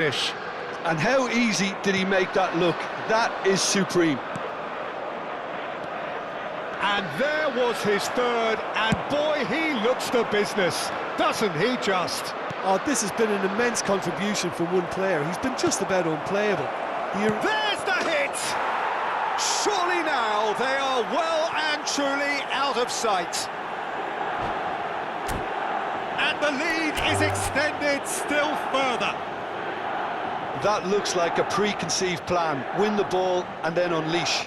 finish. And how easy did he make that look? That is supreme. And there was his third, and boy, he looks the business, doesn't he just? Oh, this has been an immense contribution from one player. He's been just about unplayable. There's the hit! Surely now they are well and truly out of sight. And the lead is extended still further. That looks like a preconceived plan. Win the ball and then unleash.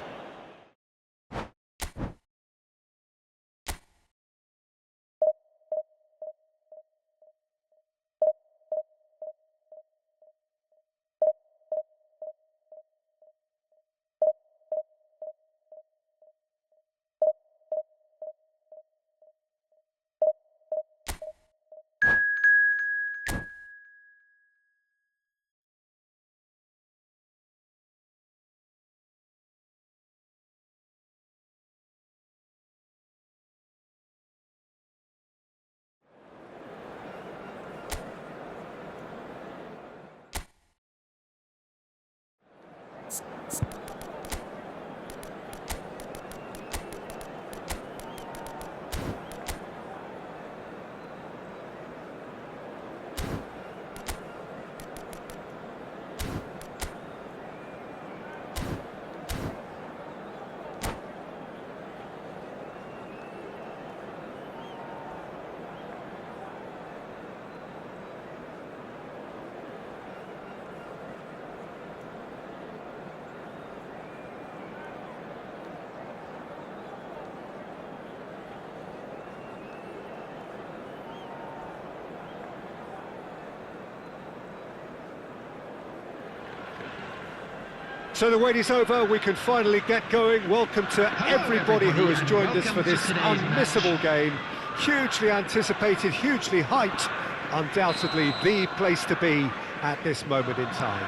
So the wait is over, we can finally get going. Welcome to everybody who has joined us for this unmissable game. Hugely anticipated, hugely hyped. Undoubtedly the place to be at this moment in time.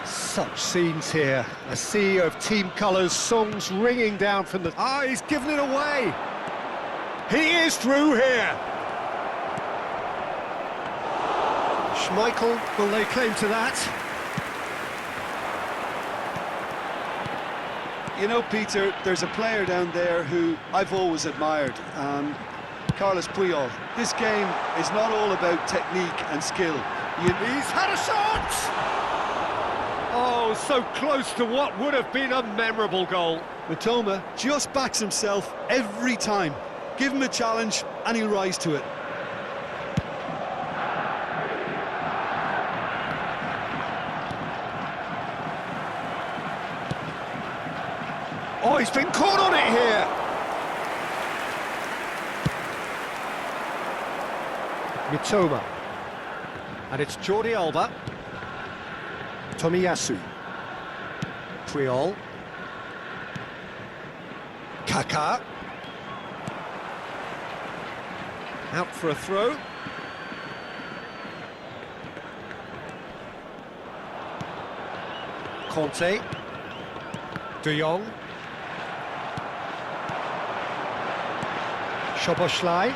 Such scenes here. A sea of team colours, songs ringing down from the... Ah, he's given it away! He is through here! Schmeichel, will lay claim to that? You know, Peter, there's a player down there who I've always admired, Carlos Puyol. This game is not all about technique and skill. He's had a shot! Oh, so close to what would have been a memorable goal. Mitoma just backs himself every time. Give him a challenge and he'll rise to it. Oh, he's been caught on it here! Mitoma. And it's Jordi Alba. Tomiyasu. Puyol. Kaká. Out for a throw. Conte. De Jong. Szoboszlai.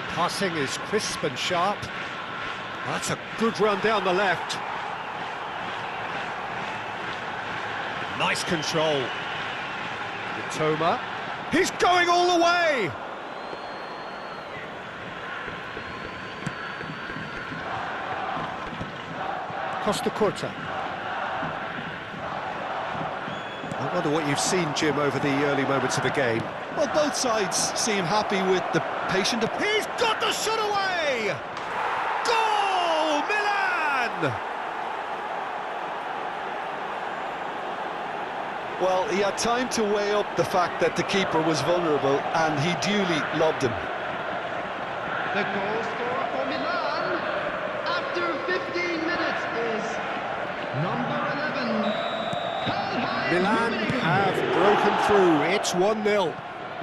Passing is crisp and sharp. That's a good run down the left. Nice control. Mitoma. He's going all the way! Costa Curta. I wonder what you've seen, Jim, over the early moments of the game. Well, both sides seem happy with the patient... He's got the shot away! Goal! Milan! Well, he had time to weigh up the fact that the keeper was vulnerable, and he duly lobbed him. The goal scorer for Milan after 15 minutes is number 11. Milan have broken through. It's 1-0.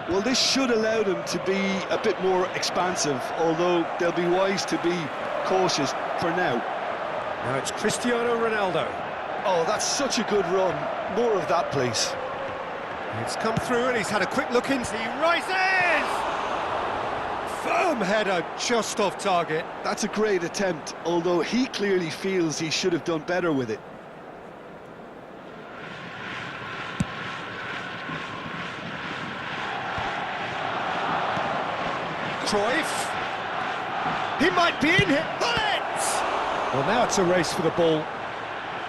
Well, this should allow them to be a bit more expansive, although they'll be wise to be cautious for now. Now it's Cristiano Ronaldo. Oh, that's such a good run. More of that, please. It's come through and he's had a quick look into. He rises! firm header just off target. That's a great attempt, although he clearly feels he should have done better with it. Cruyff. He might be in here. Bullet! Well, now it's a race for the ball.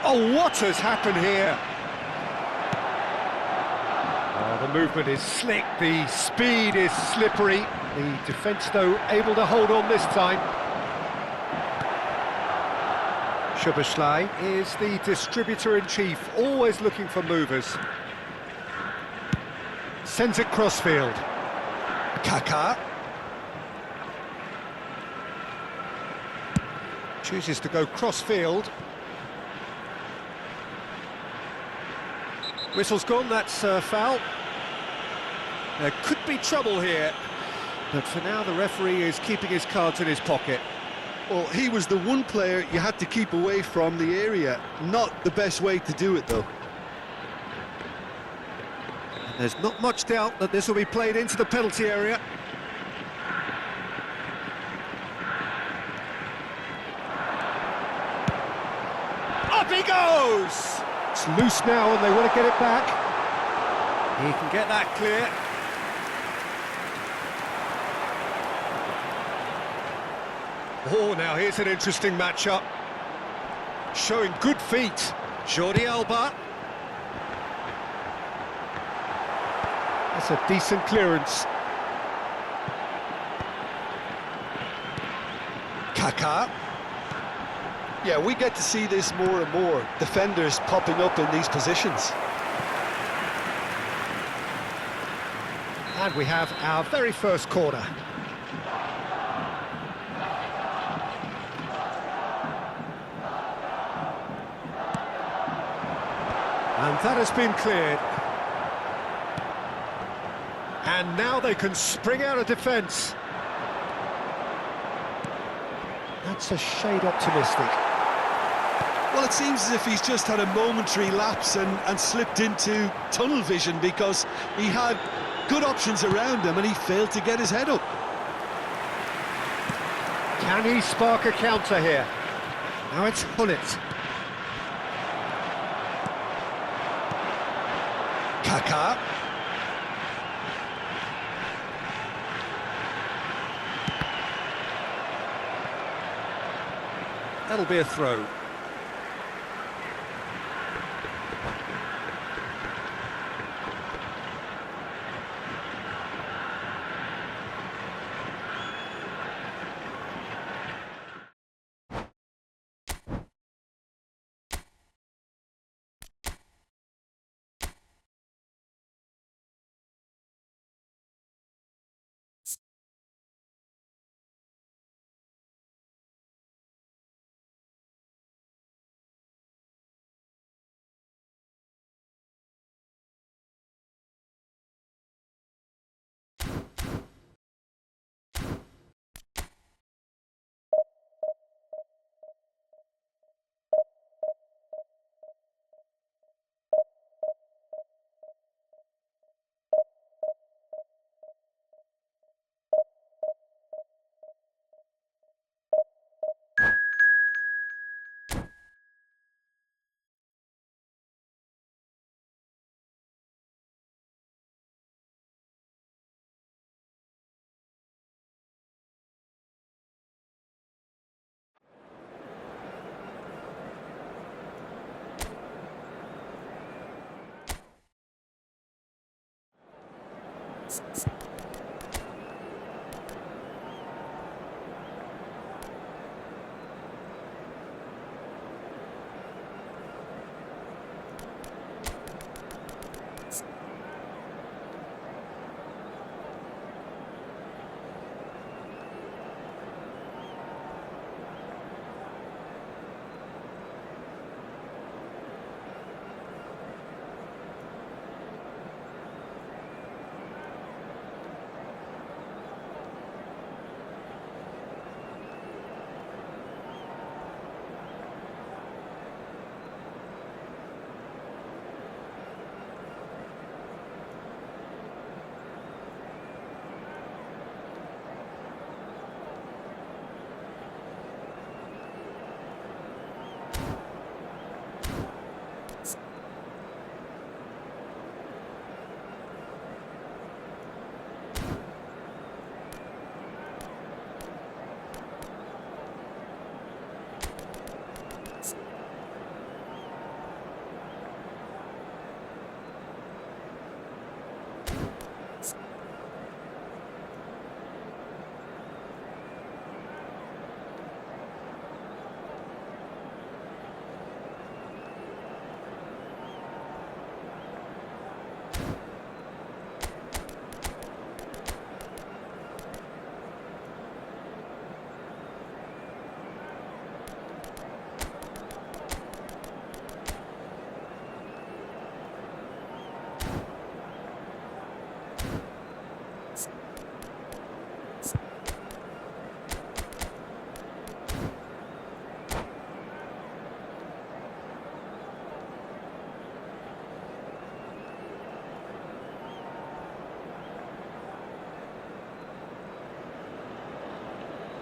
Oh, what has happened here? Oh, the movement is slick, the speed is slippery. The defence, though, able to hold on this time. Szoboszlai is the distributor-in-chief, always looking for movers. Sends it crossfield. Kaká. Chooses to go crossfield. Whistle's gone, that's a foul. There could be trouble here, but for now the referee is keeping his cards in his pocket. Well, he was the one player you had to keep away from the area. Not the best way to do it, though. There's not much doubt that this will be played into the penalty area. Up he goes! It's loose now and they want to get it back. He can get that clear. Oh, now here's an interesting matchup. Showing good feet. Jordi Alba. That's a decent clearance. Kaká. Yeah, we get to see this more and more. Defenders popping up in these positions. And we have our very first corner. And that has been cleared. And now they can spring out of defence. That's a shade optimistic. Well, it seems as if he's just had a momentary lapse and slipped into tunnel vision, because he had good options around him and he failed to get his head up. Can he spark a counter here? Now it's Hullet. Kaká. That'll be a throw.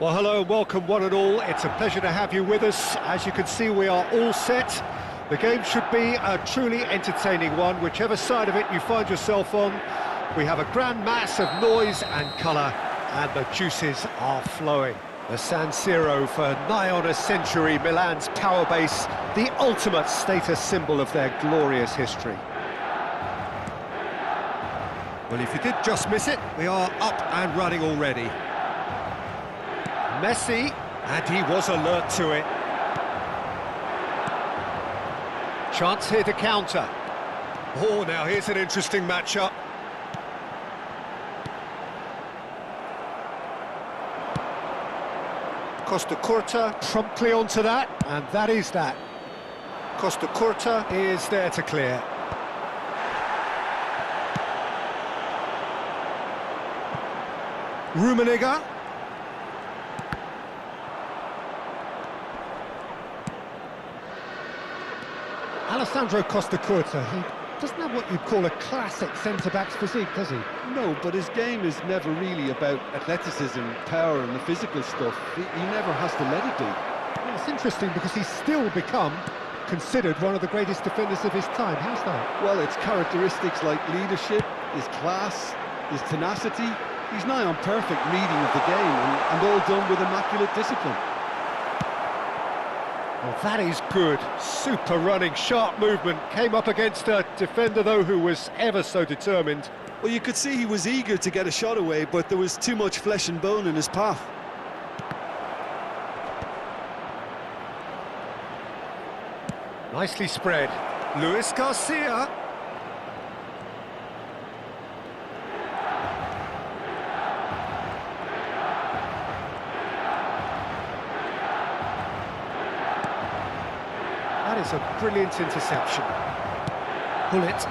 Well, hello and welcome one and all. It's a pleasure to have you with us. As you can see, we are all set. The game should be a truly entertaining one, whichever side of it you find yourself on. We have a grand mass of noise and colour, and the juices are flowing. The San Siro, for nigh on a century, Milan's power base, the ultimate status symbol of their glorious history. Well, if you did just miss it, we are up and running already. Messi, and he was alert to it. Chance here to counter. Oh, now here's an interesting matchup. Costa Curta promptly onto that, and that is that. Costa Curta is there to clear. Rummenigge. Alessandro Costa Curta, he doesn't have what you'd call a classic centre-back's physique, does he? No, but his game is never really about athleticism, power and the physical stuff. He never has to let it be. Well, it's interesting because he's still become considered one of the greatest defenders of his time. How's that? Well, it's characteristics like leadership, his class, his tenacity. He's nigh on perfect reading of the game and all done with immaculate discipline. Well, that is good. Super running, sharp movement. Came up against a defender, though, who was ever so determined. Well, you could see he was eager to get a shot away, but there was too much flesh and bone in his path. Nicely spread. Luis Garcia. That is a brilliant interception. Gullit.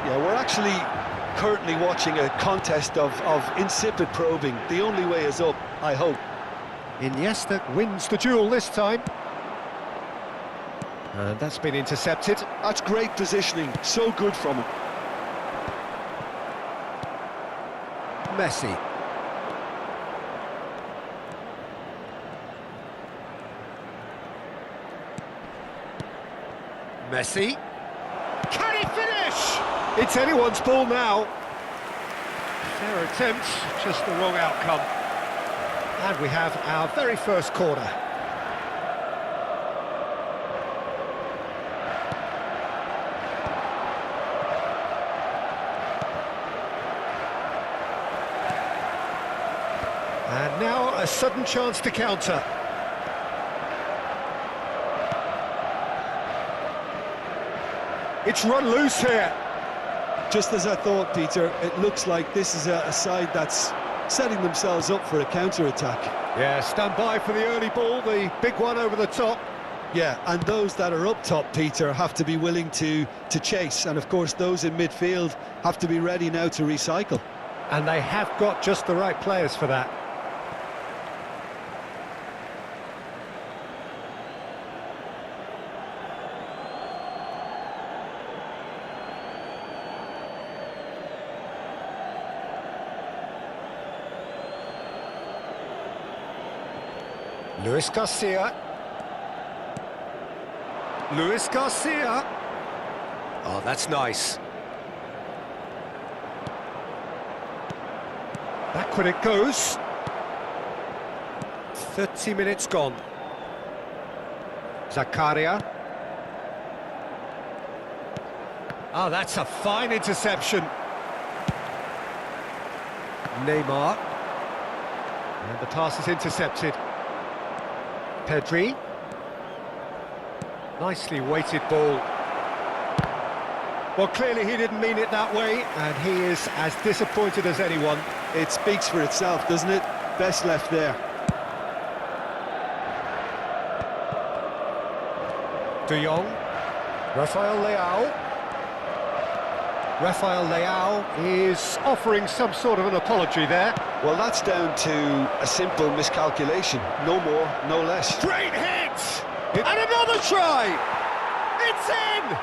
Yeah, we're actually currently watching a contest of insipid probing. The only way is up, I hope. Iniesta wins the duel this time. And that's been intercepted. That's great positioning, so good from him. Messi. Messi. Can he finish? It's anyone's ball now. Fair attempt, just the wrong outcome. And we have our very first corner. And now a sudden chance to counter. It's run loose here. Just as I thought, Peter, it looks like this is a side that's setting themselves up for a counter-attack. Yeah, stand by for the early ball, the big one over the top. Yeah, and those that are up top, Peter, have to be willing to chase. And, of course, those in midfield have to be ready now to recycle. And they have got just the right players for that. Luis Garcia. Luis Garcia. Oh, that's nice. Backward it goes. 30 minutes gone. Zakaria. Oh, that's a fine interception. Neymar. And the pass is intercepted. Pedri. Nicely weighted ball. Well, clearly he didn't mean it that way, and he is as disappointed as anyone. It speaks for itself, doesn't it? Best left there. De Jong. Rafael Leao. Rafael Leao is offering some sort of an apology there. Well, that's down to a simple miscalculation. No more, no less. Great hit! And another try! It's in!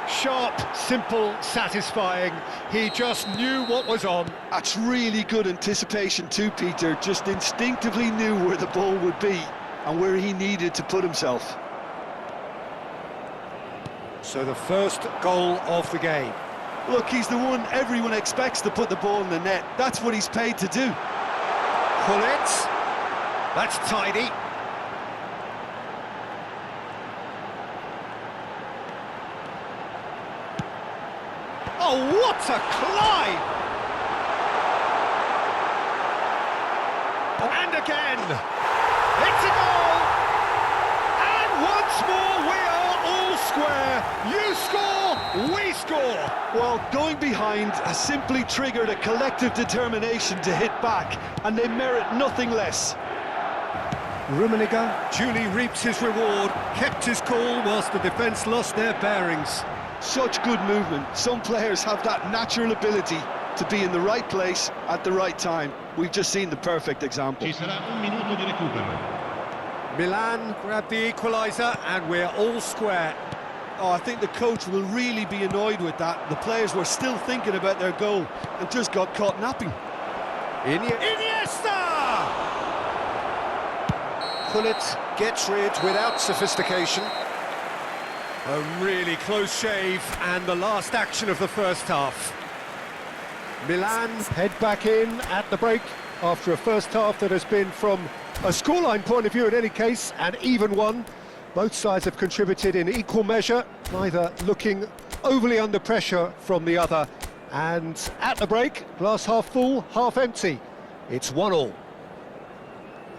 Sharp, simple, satisfying. He just knew what was on. That's really good anticipation too, Peter. Just instinctively knew where the ball would be and where he needed to put himself. So the first goal of the game. Look, he's the one everyone expects to put the ball in the net. That's what he's paid to do. Gullit. That's tidy. Oh, what a climb! And again! It's a goal! And once more we are all square. You score, we score! Well, going behind has simply triggered a collective determination to hit back, and they merit nothing less. Rummenigge duly reaps his reward, kept his cool whilst the defence lost their bearings. Such good movement. Some players have that natural ability to be in the right place at the right time. We've just seen the perfect example. Ci sarà un minuto di recupero. Milan grab the equaliser and we're all square. Oh, I think the coach will really be annoyed with that. The players were still thinking about their goal and just got caught napping. Iniesta! Gullit gets rid without sophistication. A really close shave and the last action of the first half. Milan head back in at the break after a first half that has been, from a scoreline point of view in any case, an even one. Both sides have contributed in equal measure, neither looking overly under pressure from the other. And at the break, glass half full, half empty. It's 1-1.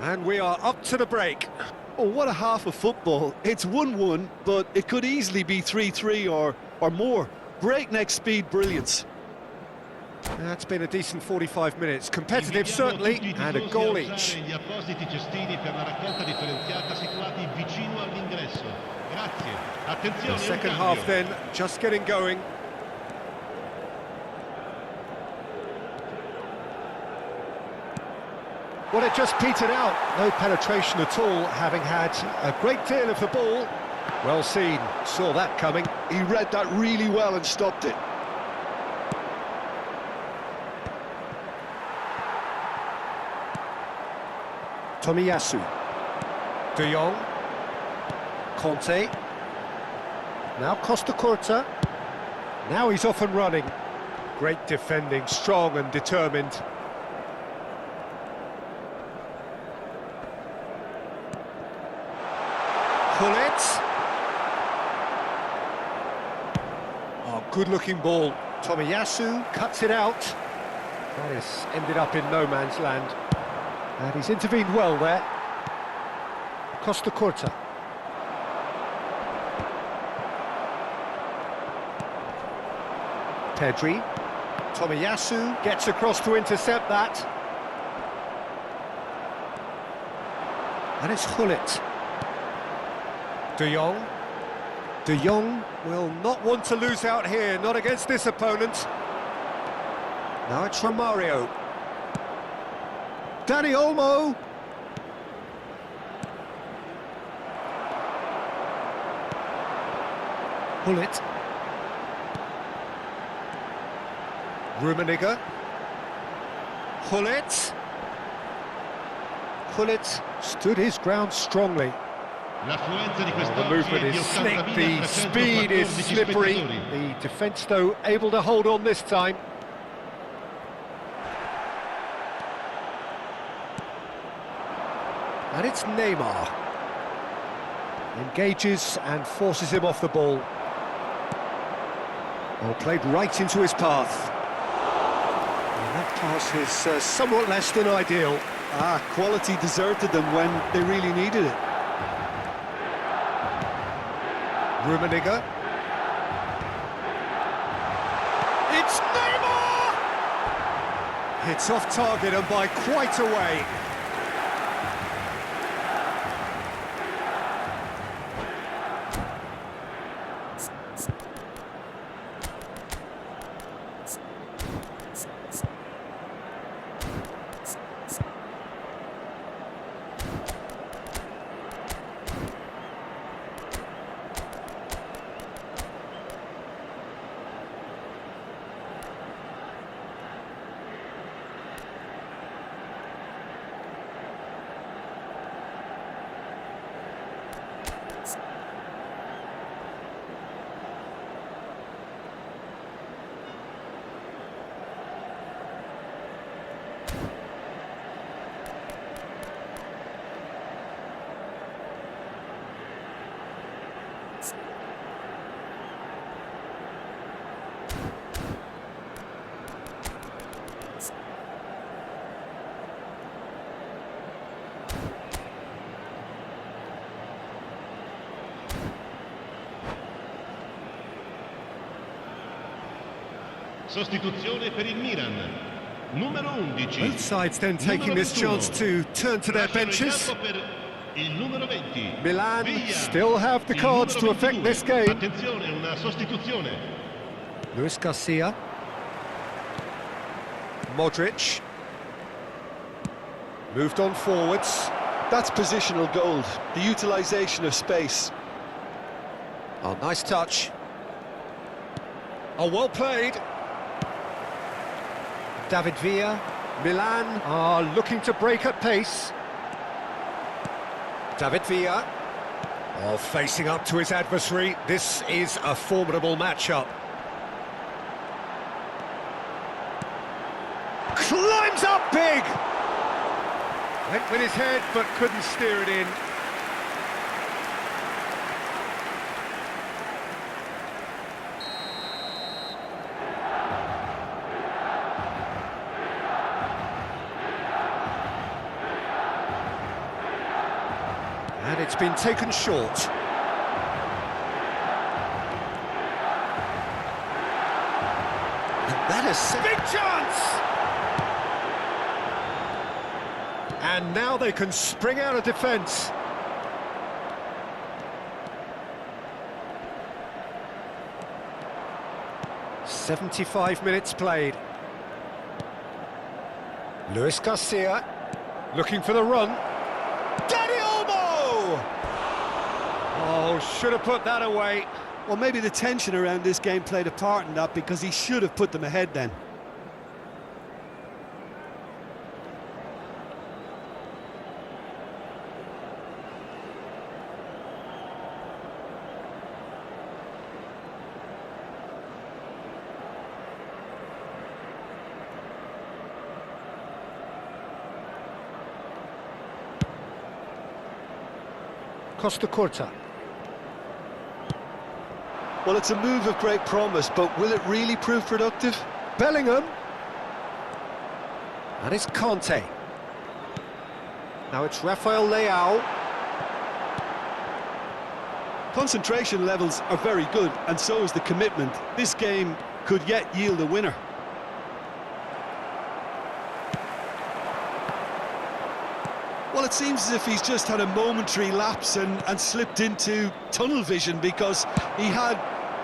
And we are up to the break. Oh, what a half of football. It's 1-1, but it could easily be 3-3 or more. Breakneck speed brilliance. That's been a decent 45 minutes. Competitive, certainly, and a goal each. Gli appositi cestini per la raccolta differenziata situati vicino all'ingresso. Grazie. Attenzione. The second half then, just getting going. Well, it just petered out. No penetration at all, having had a great deal of the ball. Well seen, saw that coming. He read that really well and stopped it. Tomiyasu. De Jong. Conte. Now Costacurta. Now he's off and running. Great defending, strong and determined. Gullit. Oh, good-looking ball. Tomiyasu cuts it out. That has ended up in no man's land. And he's intervened well there. Costacurta. Pedri. Tomiyasu gets across to intercept that. And it's Gullit. De Jong. De Jong will not want to lose out here, not against this opponent. Now it's Romario. Dani Olmo. Gullit. Rummenigge. Gullit. Gullit stood his ground strongly. L'affluenza di The quest'oggi movement è di is slick, 80.000 the speed is degli slippery. spettatori. The defence, though, able to hold on this time. And it's Neymar. Engages and forces him off the ball. Well, played right into his path. And that pass is somewhat less than ideal. Quality deserted them when they really needed it. Rummenigge. It's Neymar! It's off target and by quite a way. Sostituzione per il Milan. Numero 11. Both sides then taking this chance to turn to their benches. Il numero 20. Milan Villa. still have the cards to affect this game. Attenzione, una sostituzione. Luis Garcia. Modric. Moved on forwards. That's positional gold, the utilisation of space. Oh, nice touch. Oh, well played. David Villa. Milan are looking to break at pace. David Villa. Oh, facing up to his adversary. This is a formidable matchup. Climbs up big! Went with his head, but couldn't steer it in. And it's been taken short. And that is a big chance! And now they can spring out of defence. "75 minutes played. Luis Garcia looking for the run. Dani Olmo! Oh, should have put that away. Well, maybe the tension around this game played a part in that, because he should have put them ahead then. Costa Curta. Well, it's a move of great promise, but will it really prove productive? Bellingham. And it's Conte. Now it's Rafael Leao. Concentration levels are very good, and so is the commitment. This game could yet yield a winner. Well, it seems as if he's just had a momentary lapse and slipped into tunnel vision, because he had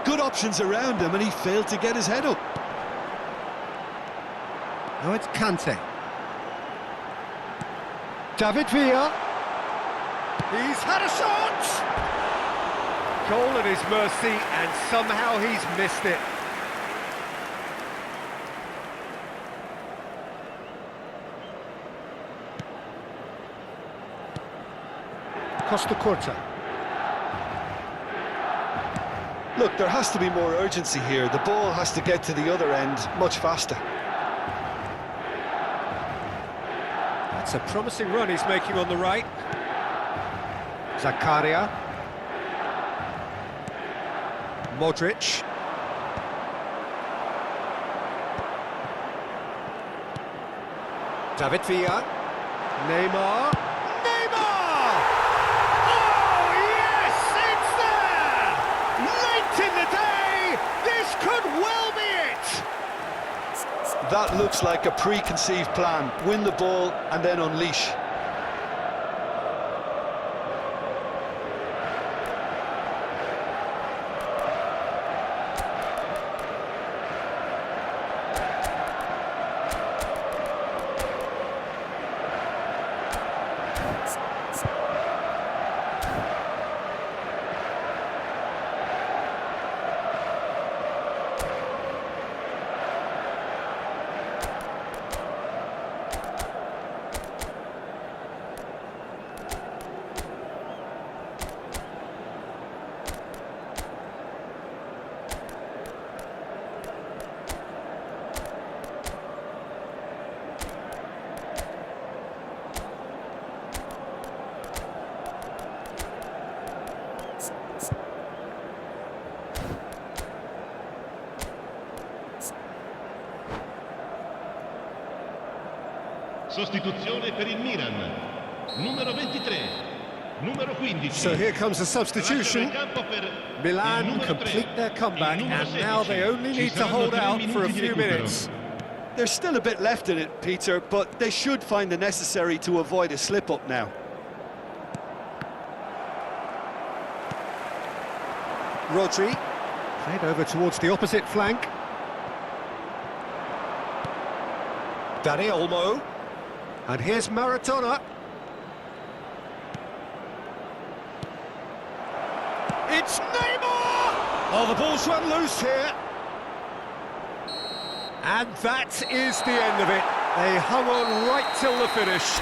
good options around him and he failed to get his head up. Now it's Kante. David Villa. He's had a shot! Goal at his mercy, and somehow he's missed it. Costa Curta. Look, there has to be more urgency here. The ball has to get to the other end much faster. That's a promising run he's making on the right. Zakaria. Modric. David Villa. Neymar. Neymar! Oh, yes, it's there! Late in the day, this could well be it! That looks like a preconceived plan. Win the ball and then unleash. Sostituzione per il Milan. Numero 23. Numero 15. So here comes the substitution. Lascia il campo per il Milan numero complete 3, their comeback, il numero and now they 16. only Ci need to saranno hold 3 out for a minuti di few recupero. minutes. There's still a bit left in it, Peter, but they should find the necessary to avoid a slip-up now. Rodri, played over towards the opposite flank. Dani Olmo. And here's Maradona. It's Neymar! Oh, the ball's run loose here. And that is the end of it. They hung on right till the finish.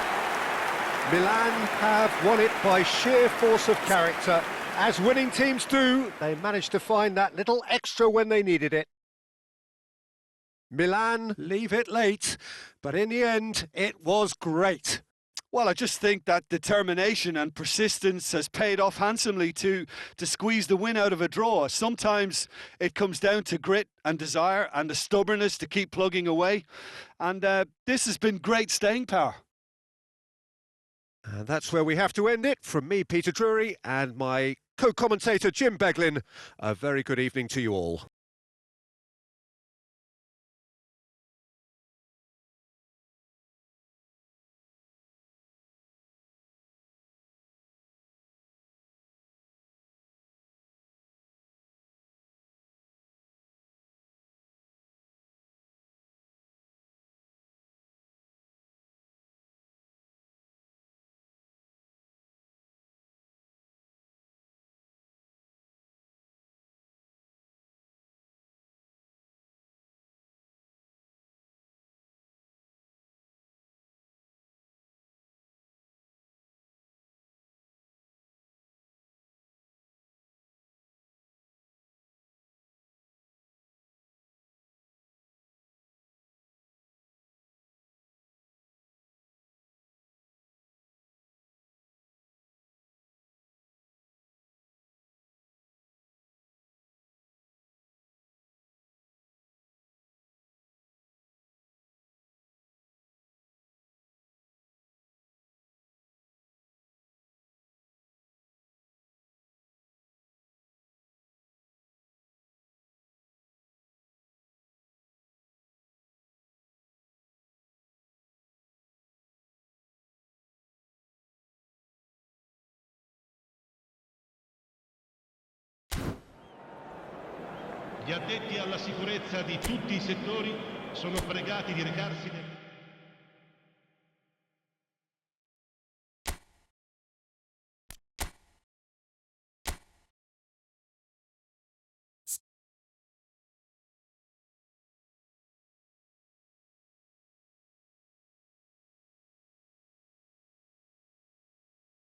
Milan have won it by sheer force of character. As winning teams do, they managed to find that little extra when they needed it. Milan leave it late, but in the end, it was great. Well, I just think that determination and persistence has paid off handsomely to squeeze the win out of a draw. Sometimes it comes down to grit and desire and the stubbornness to keep plugging away. And this has been great staying power. And that's where we have to end it. From me, Peter Drury, and my co-commentator, Jim Beglin, a very good evening to you all. Gli addetti alla sicurezza di tutti i settori sono pregati di recarsi nel...